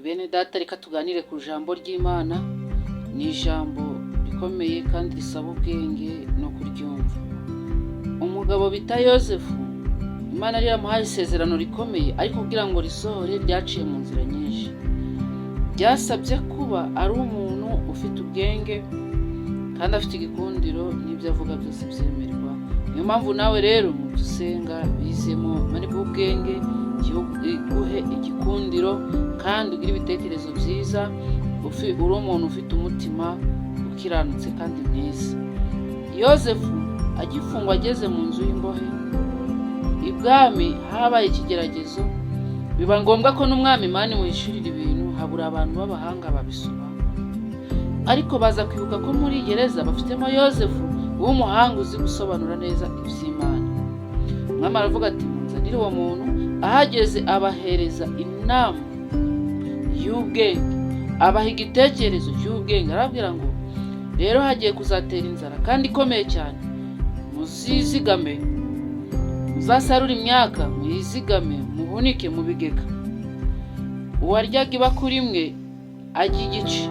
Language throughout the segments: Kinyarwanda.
Bene data, reka tuganire ku jambo ry'Imana. Ni ijambo rikomeye kandi risaba ubwenge no kuryumva. Umugabo bita Yosefu, Imana yari yamuhaye isezerano rikomeye, ariko kugira ngo risohore ryaciye mu nzira nyinshi. Byasabye kuba ari umuntu ufite ubwenge kandi afite igikundiro, n'ibyo avuga byose byemerwa. Niyo mpamvu nawe rero mu byo usenga bizemo mari bw'ubwenge, iguhe igikundiro kandi ugire ibitekerezo byiza, uri umuntu ufite umutima ukiranutse kandi mwiza. Yosefu agifungwa, ageze mu nzu y'imbohe, ibwami habaye ikigeragezo, biba ngombwa ko n'umwami Imana imuhishurira ibintu, habura abantu b'abahanga babisoma. Ariko baza kwibuka ko muri gereza bafitemo Yosefu w'umuhanga uzi gusobanura neza iby'Imana. Umwami aravuga ati muzanire uwo muntu. Ahageze abahereza inama y'ubwenge, abaha igitekerezo cy'ubwenge. Arababwira ngo rero hagiye kuzatera inzara kandi ikomeye cyane, muzizigame, muzasarura imyaka, muyizigame, muhunike mu bigega. Uwaryaga ibakuri imwe arya igice,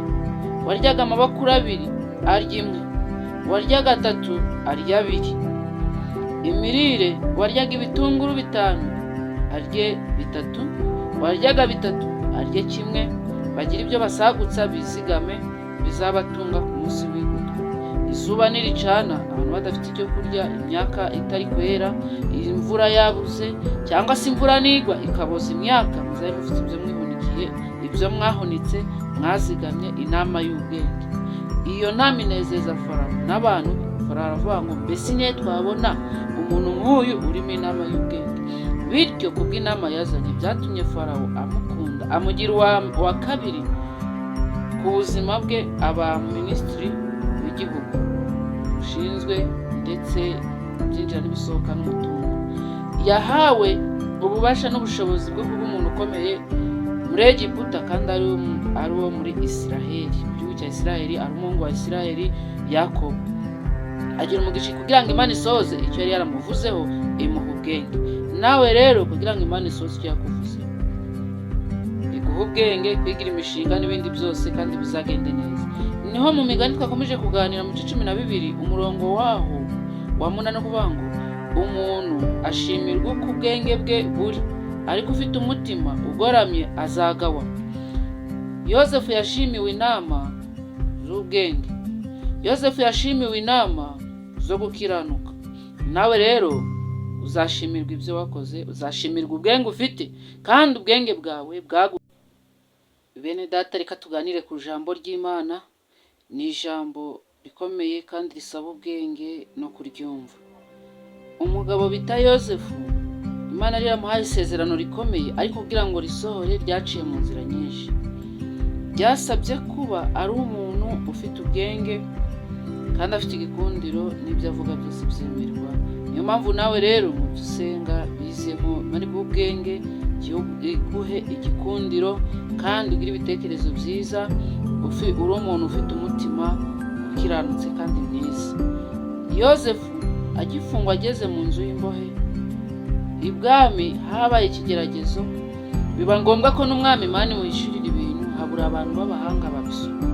uwaryaga amabakuri abiri arya imwe, uwaryaga atatu arya abiri. Imirire, uwaryaga ibitunguru 5 arye 3, uwaryaga 3 arye kimwe. Bagira ibyo basagutsa bizigame, bizabatunga ku munsi w'igutwi. Izuba niricana, abantu badafite icyo kurya, imyaka itari kwera, imvura yabuze, cyangwa se imvura nigwa ikaboza imyaka, muzabe mufite ibyo mwihunikiye, ibyo mwahunitse mwazigamye. Inama y'ubwenge. Iyo nama inezeza Farawo n'abantu. Farawo aravuga ngo mbese niyo twabona umuntu nk'uyu urimo inama y'ubwenge. Bityo kubw'inama yazanye byatumye Farawo amukunda, amugira uwa kabiri ku buzima bwe, aba minisitiri w'igihugu ushinzwe ndetse byinjira n'ibisohoka n'umutungo. Yahawe ububasha n'ubushobozi bwo kuba umuntu ukomeye muri Egiputa, kandi ari uwo muri Isiraheli, mu gihugu cya Isiraheli, ari umuhungu wa Isiraheli Yakobo. Agira umugisha kugira ngo Imana isohoze icyo yari yaramuvuzeho, imuha ubwenge. Nawe rero kugira ngo Imana isohoze icyo yakuvuzeho, iguha ubwenge, kwigira imishinga n'ibindi byose, kandi bizagende neza. Niho mu migani twakomeje kuganira mu gice 12 umurongo waho wa 8 kuvuga ngo umuntu ashimirwa uko ubwenge bwe buri, ariko ufite umutima ugoramye azagawa. Yosefu yashimiwe inama z'ubwenge. Yosefu yashimiwe inama zo gukiranuka. Nawe rero uzashimirwa ibyo wakoze, uzashimirwa ubwenge ufite, kandi ubwenge bwawe bwagu. Bene data, reka tuganire ku jambo ry'Imana. Ni ijambo rikomeye kandi risaba ubwenge no kuryumva. Umugabo bita Yosefu, Imana yari yamuhaye isezerano rikomeye, ariko kugira ngo risohore ryaciye mu nzira nyinshi. Byasabye kuba ari umuntu ufite ubwenge kandi afite igikundiro, n'ibyo avuga byose byemerwa. Niyo mpamvu nawe rero mu byo usenga bizemo mari bw'ubwenge, iguhe igikundiro kandi ugire ibitekerezo byiza, uri umuntu ufite umutima ukiranutse kandi mwiza. Yosefu agifungwa, ageze mu nzu y'imbohe, ibwami habaye ikigeragezo, biba ngombwa ko n'umwami Imana imuhishurira ibintu, habura abantu b'abahanga babisoma.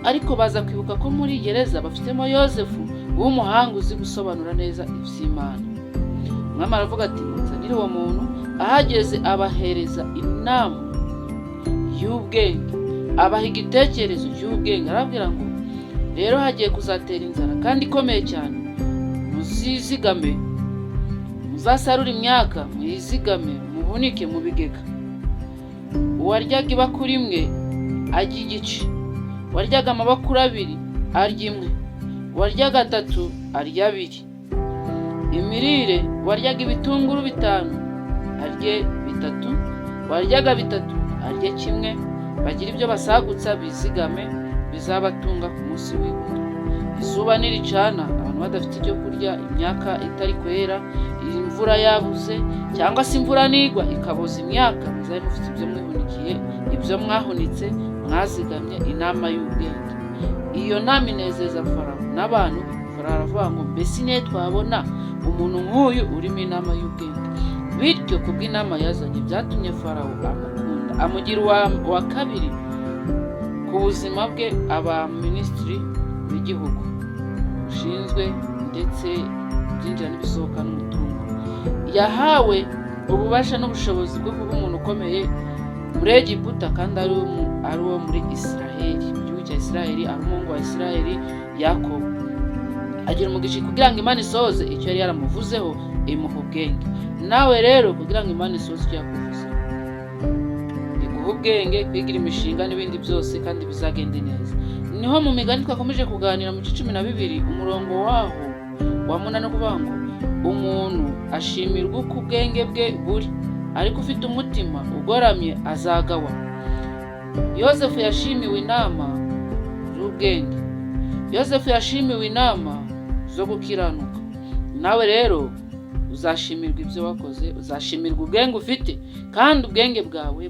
Ariko baza kwibuka ko muri gereza bafitemo Yosefu w'umuhanga uzi gusobanura neza iby'Imana. Umwami aravuga ati muzanire uwo muntu. Ahageze abahereza inama y'ubwenge, abaha igitekerezo cy'ubwenge. Arababwira ngo rero hagiye kuzatera inzara kandi ikomeye cyane, muzizigame, muzasarura imyaka, muyizigame, muhunike mu bigega. Uwaryaga ibakuri imwe arya igice, uwaryaga amabakuri abiri arya imwe, uwaryaga 3 arya 2. Imirire, uwaryaga ibitunguru 5 arye 3, uwaryaga 3 arye kimwe. Bagira ibyo basagutsa bizigame, bizabatunga ku munsi w'igutwi. Izuba niricana, abantu badafite icyo kurya, imyaka itari kwera, imvura yabuze, cyangwa se imvura nigwa ikaboza imyaka, muzabe mufite ibyo mwihunikiye, ibyo mwahunitse mwazigamye. Inama y'ubwenge. Iyo nama inezeza Farawo n'abantu. Farawo aravuga ngo mbese niyo twabona umuntu nk'uyu urimo inama y'ubwenge. Bityo kubw'inama yazanye byatumye Farawo amukunda, amugira uwa kabiri ku buzima bwe, aba minisitiri w'igihugu ushinzwe ndetse ibyinjira n'ibisohoka n'umutungo. Yahawe ububasha n'ubushobozi bwo kuba umuntu ukomeye muri Egiputa kandi ari uwo muri Isiraheli, mu gihugu cya Isiraheli, ari umuhungu wa Isiraheli Yakobo. Agira umugisha kugira ngo Imana isohoze icyo yari yaramuvuzeho, imuha ubwenge. Nawe rero kugira ngo Imana isohoze icyo yakuvuzeho, iguha ubwenge, kwigira imishinga n'ibindi byose kandi bizagende neza. Niho mu migani twakomeje kuganira mu gice 12 umurongo waho wa 8 kuvuga ngo umuntu ashimirwa uko ubwenge bwe buri, ariko ufite umutima ugoramye azagawa. Yosefu yashimiwe inama z'ubwenge, Yosefu yashimiwe inama zo gukiranuka. Nawe rero uzashimirwa ibyo wakoze, uzashimirwa ubwenge ufite, kandi ubwenge bwawe